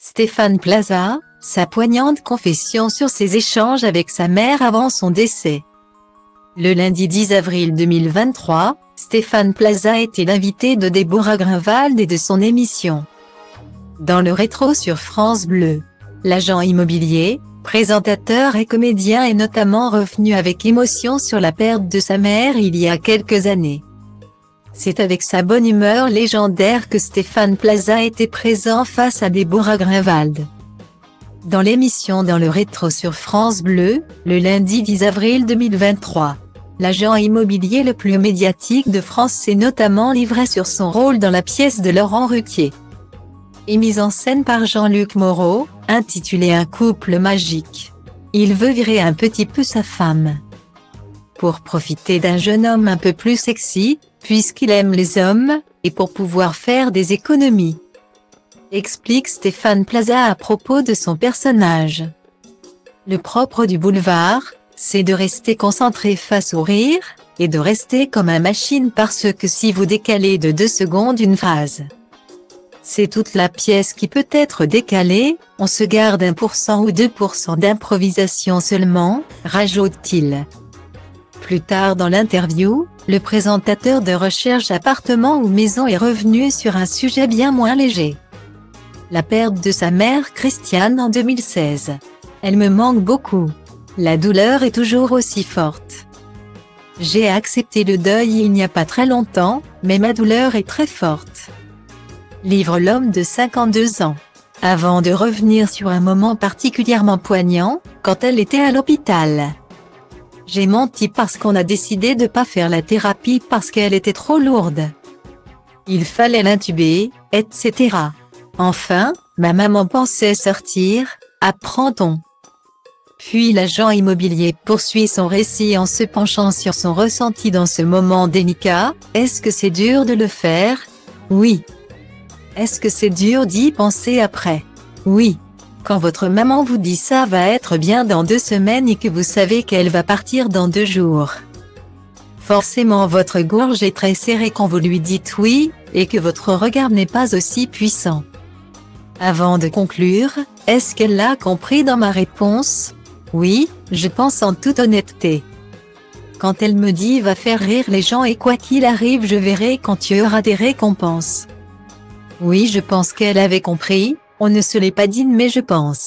Stéphane Plaza, sa poignante confession sur ses échanges avec sa mère avant son décès. Le lundi 10 avril 2023, Stéphane Plaza était l'invité de Déborah Grünwald et de son émission. Dans le rétro sur France Bleu, l'agent immobilier, présentateur et comédien est notamment revenu avec émotion sur la perte de sa mère il y a quelques années. C'est avec sa bonne humeur légendaire que Stéphane Plaza était présent face à Déborah Grünwald. Dans l'émission Dans le rétro sur France Bleu, le lundi 10 avril 2023, l'agent immobilier le plus médiatique de France s'est notamment livré sur son rôle dans la pièce de Laurent Ruquier et mise en scène par Jean-Luc Moreau, intitulée Un couple magique. Il veut virer un petit peu sa femme pour profiter d'un jeune homme un peu plus sexy, puisqu'il aime les hommes, et pour pouvoir faire des économies. Explique Stéphane Plaza à propos de son personnage. Le propre du boulevard, c'est de rester concentré face au rire, et de rester comme une machine parce que si vous décalez de 2 secondes une phrase, c'est toute la pièce qui peut être décalée, on se garde 1% ou 2% d'improvisation seulement, rajoute-t-il. Plus tard dans l'interview, le présentateur de Recherche appartement ou maison est revenu sur un sujet bien moins léger. La perte de sa mère Christiane en 2016. Elle me manque beaucoup. La douleur est toujours aussi forte. J'ai accepté le deuil il n'y a pas très longtemps, mais ma douleur est très forte. Livre l'homme de 52 ans. Avant de revenir sur un moment particulièrement poignant, quand elle était à l'hôpital. J'ai menti parce qu'on a décidé de pas faire la thérapie parce qu'elle était trop lourde. Il fallait l'intuber, etc. Enfin, ma maman pensait sortir, apprend-on. Puis l'agent immobilier poursuit son récit en se penchant sur son ressenti dans ce moment délicat. Est-ce que c'est dur de le faire? Oui. Est-ce que c'est dur d'y penser après? Oui. Quand votre maman vous dit ça va être bien dans 2 semaines et que vous savez qu'elle va partir dans 2 jours. Forcément votre gorge est très serrée quand vous lui dites oui, et que votre regard n'est pas aussi puissant. Avant de conclure, est-ce qu'elle l'a compris dans ma réponse? Oui, je pense en toute honnêteté. Quand elle me dit va faire rire les gens et quoi qu'il arrive je verrai quand il y aura des récompenses. Oui, je pense qu'elle avait compris. On ne se l'est pas dit mais je pense.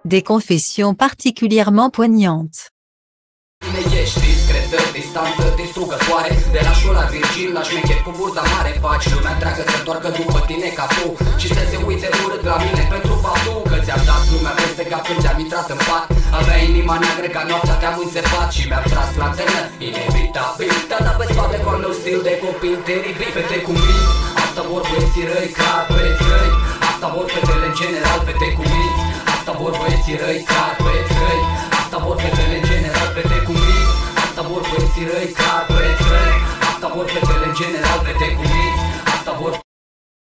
Des confessions particulièrement poignantes. Ești discretă, distantă, distrugătoare. De la șola Virgil la șmecher cu burta mare. Faci lumea întreagă să întoarcă după tine ca tu și să se uite urât la mine pentru faptul că ți-am dat lumea peste cap când ți-am intrat în pat. Avea inima neagră ca noaptea te-am înțepat și mi-am tras lanternă, inevitabil. Te-am dat pe spate cu al meu stil de copil teribil. Fete cu minți, asta vor băieții răi, clar băieți răi. Asta vor fetele în general, fete cu minți. Asta vor băieții răi, clar băieți răi. Asta vor fetele în general, fete cu minți. Asta vor băieții răi, clar băieți răi. Asta vor fetele în general.